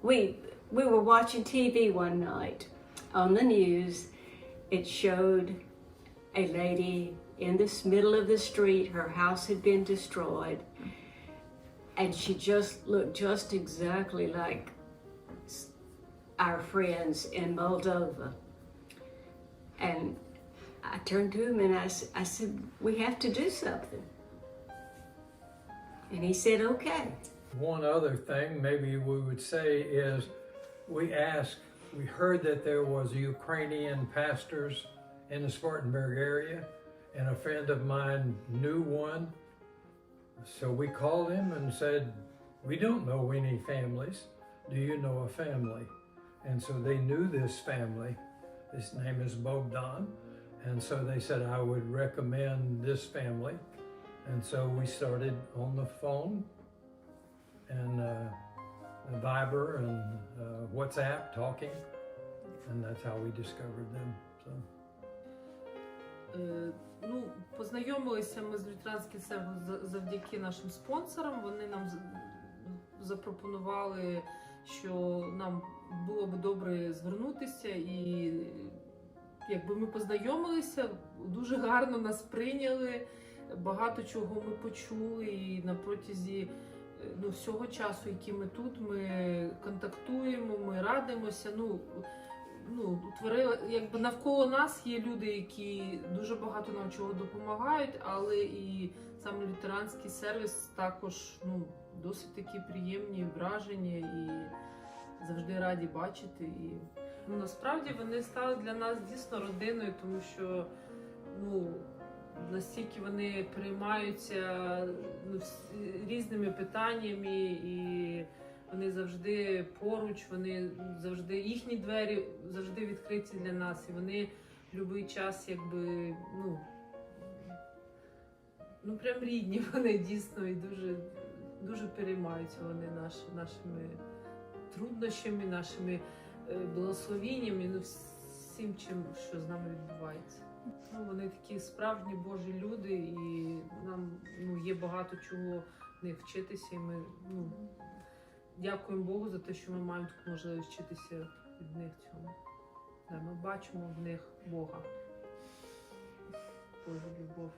We were watching TV one night. On the news, it showed a lady in the middle of the street. Her house had been destroyed, and she just looked just exactly like our friends in Moldova. And I turned to him and I said, we have to do something. And he said, okay. One other thing maybe we would say is we heard that there was Ukrainian pastors in the Spartanburg area, and a friend of mine knew one. So we called him and said, we don't know any families. Do you know a family? And so they knew this family. His name is Bogdan. And so they said, I would recommend this family. And so we started on the phone and Viber and WhatsApp talking. And that's how we discovered them. So. Ну, познайомилися ми з лютеранським церквою завдяки нашим спонсорам. Вони нам запропонували, що нам було б добре звернутися, і якби ми познайомилися, дуже гарно нас прийняли, багато чого ми почули, і на протязі всього часу, який ми тут, ми контактуємо, ми радимося. Якби навколо нас є люди, які дуже багато нам чого допомагають, але і сам лютеранський сервіс також досить такі приємні враження і завжди раді бачити. І насправді вони стали для нас дійсно родиною, тому що настільки вони переймаються різними питаннями, і вони завжди поруч, вони завжди, їхні двері завжди відкриті для нас, і вони в будь-який час якби, прям рідні вони дійсно, і дуже, дуже переймаються вони нашими труднощами, нашими благословіннями, всім, що з нами відбувається. Вони такі справжні Божі люди, і нам є багато чого в них вчитися, і ми дякуємо Богу за те, що ми маємо таку можливість вчитися від них цьому. Ми бачимо в них Бога, Божу любов.